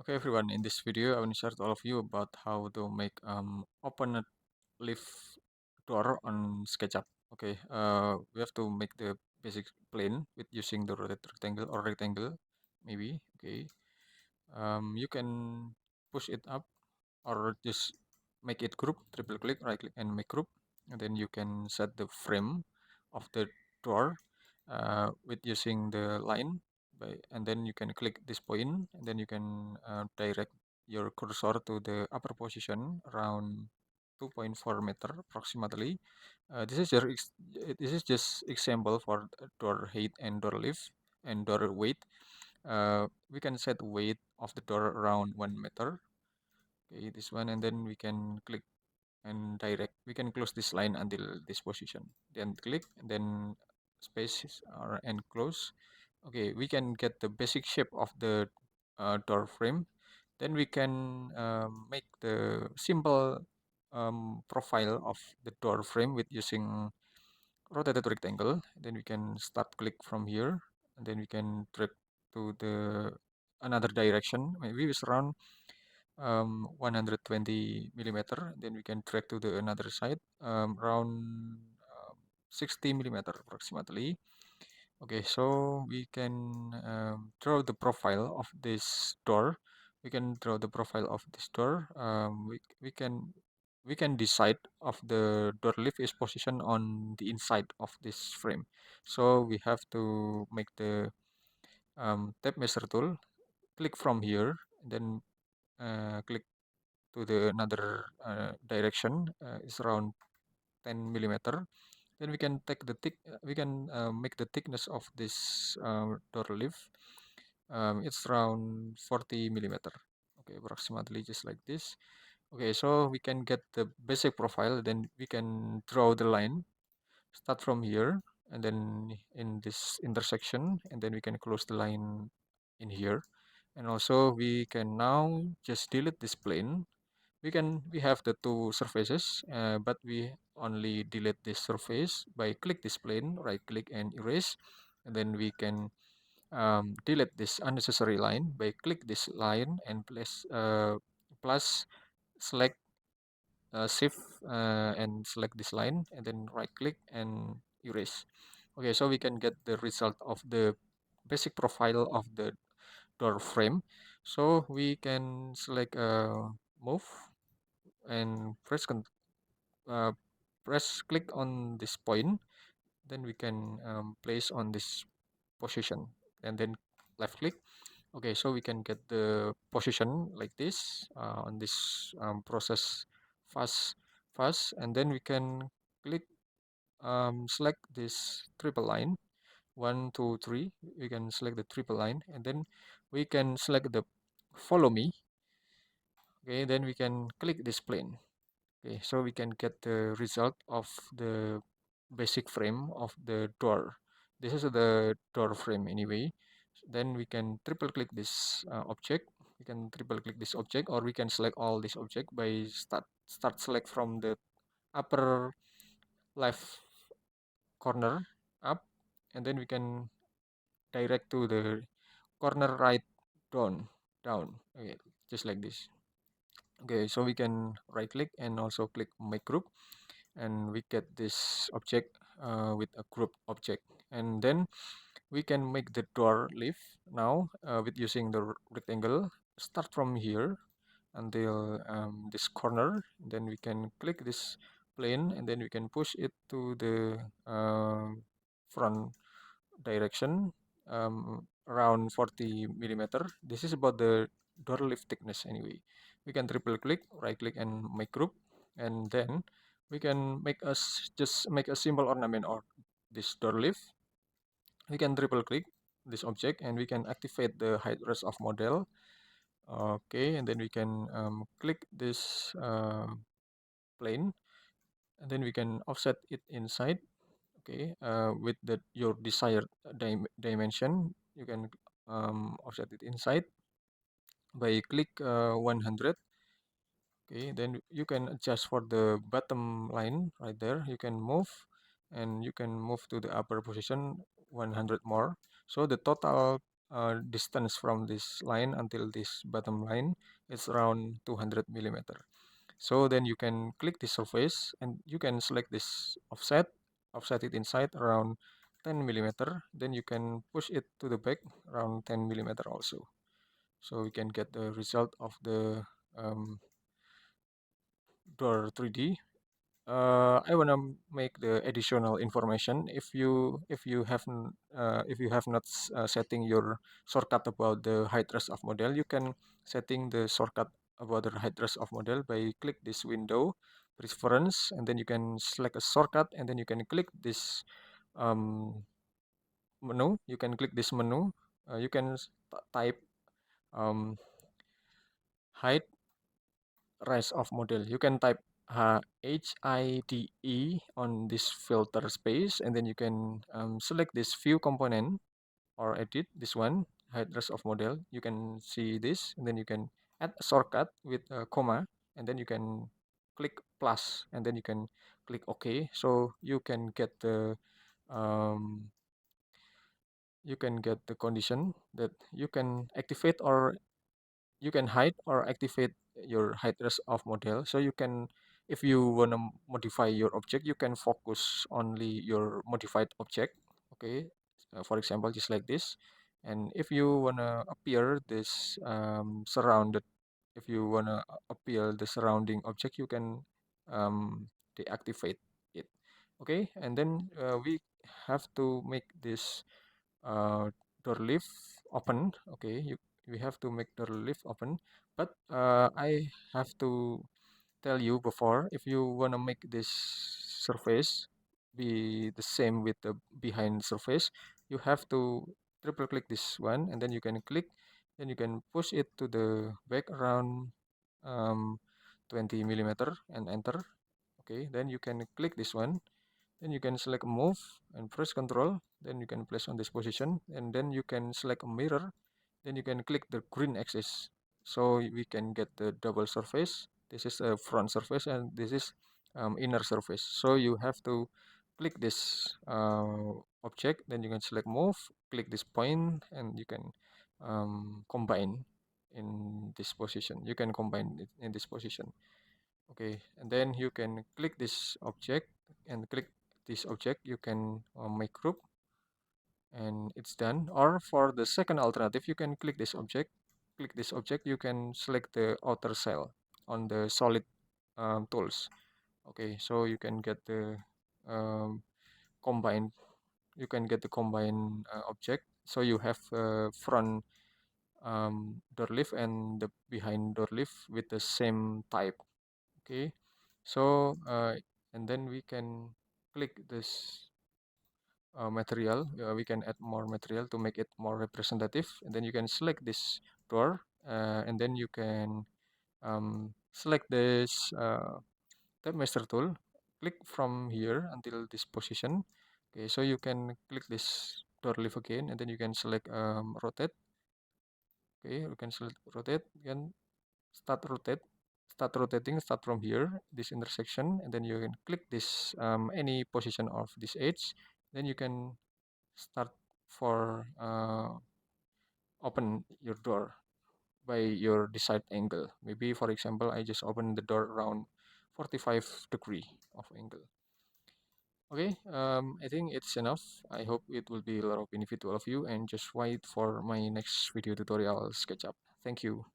Okay, everyone, in this video, I want to share to all of you about how to make open leaf door on SketchUp. Okay, we have to make the basic plane with using the rotate rectangle or rectangle, maybe. Okay, you can push it up or just make it group, triple click, right click, and make group. And then you can set the frame of the door with using the line and then you can click this point and then you can direct your cursor to the upper position around 2.4 meter approximately. This is just example for door height and door lift and door weight. We can set weight of the door around 1 meter. Okay, this one, and then we can click and direct. We can close this line until this position. Then click, and then space and close. Okay, we can get the basic shape of the door frame. Then we can make the simple profile of the door frame with using rotated rectangle. Then we can start click from here, and then we can drag to the another direction. Maybe it's around 120 millimeter. Then we can drag to the another side around 60 millimeter approximately. Okay, so we can draw the profile of this door. We can draw the profile of this door. We can decide of the door leaf is positioned on the inside of this frame. So we have to make the tape measure tool. Click from here, then click to the another direction. It's around 10 millimeter. Then we can take the we can make the thickness of this door leaf. It's around 40 millimeter. Okay, approximately just like this. Okay, so we can get the basic profile. Then we can draw the line. Start from here, and then in this intersection, and then we can close the line in here. And also we can now just delete this plane. We have the two surfaces, but we only delete this surface by click this plane, right click and erase, and then we can delete this unnecessary line by click this line and plus select shift and select this line and then right click and erase. Okay, so we can get the result of the basic profile of the door frame. So we can select move and uh, press click on this point, then we can place on this position and then left click. Okay, so we can get the position like this on this process fast and then we can click select this triple line 1 2 3. We can select the triple line and then we can select the follow me. Okay, then we can click this plane. Okay, so we can get the result of the basic frame of the door. This is the door frame anyway. Then we can triple click this object. We can triple click this object, or we can select all this object by start select from the upper left corner up, and then we can direct to the corner right down. Okay, just like this. Okay, so we can right click and also click make group, and we get this object with a group object, and then we can make the door leaf now with using the rectangle. Start from here until this corner, then we can click this plane and then we can push it to the front direction around 40 millimeter. This is about the door leaf thickness anyway. We can triple click, right click and make group, and then we can make us just make a simple ornament or this door leaf. We can triple click this object and we can activate the hide rest of model. Okay, and then we can click this plane and then we can offset it inside. Okay, with your desired dimension, you can offset it inside by click 100. Okay, then you can adjust for the bottom line right there. You can move and you can move to the upper position 100 more. So the total distance from this line until this bottom line is around 200 millimeter. So then you can click the surface and you can select this offset it inside around 10 millimeter. Then you can push it to the back around 10 millimeter also. So we can get the result of the door 3D. I wanna make the additional information. If you have not setting your shortcut about the height rest of model, you can setting the shortcut about the height rest of model by click this window preference, and then you can select a shortcut, and then you can click this um, menu. You can click this menu. You can type um, height rest of model. You can type HIDE on this filter space, and then you can select this view component or edit this one, height rest of model. You can see this, and then you can add a shortcut with a comma, and then you can click plus, and then you can click OK. So um, you can get the condition that you can activate or you can hide or activate your height rest of model. So you can, if you want to modify your object, you can focus only your modified object. Okay, for example, just like this. And if you want to appear this surrounded, if you want to appear the surrounding object, you can deactivate it. Okay, and then we have to make this uh, door lift open. Okay, we have to make door lift open, but I have to tell you before, if you want to make this surface be the same with the behind surface, you have to triple click this one, and then you can click, then you can push it to the back around um, 20 millimeter and enter. Okay, then you can click this one, then you can select move and press Control. Then you can place on this position, and then you can select a mirror. Then you can click the green axis. So we can get the double surface. This is a front surface, and this is inner surface. So you have to click this object. Then you can select move. Click this point, and you can combine in this position. You can combine it in this position. Okay, and then you can click this object and click this object. You can make group, and it's done. Or for the second alternative, you can click this object, you can select the outer cell on the solid tools. Okay, so you can get the um, combined, you can get the combined object. So you have front door lift and the behind door lift with the same type. Okay, so and then we can click this material. We can add more material to make it more representative, and then you can select this door, and then you can select this tab master tool, click from here until this position. Okay, so you can click this door lift again, and then you can select rotate. Okay, you can select rotate again, start rotating, start from here, this intersection, and then you can click this any position of this edge. Then you can start for open your door by your desired angle. Maybe for example, I just open the door around 45-degree of angle. Okay, I think it's enough. I hope it will be a lot of benefit to all of you, and just wait for my next video tutorial SketchUp. Thank you.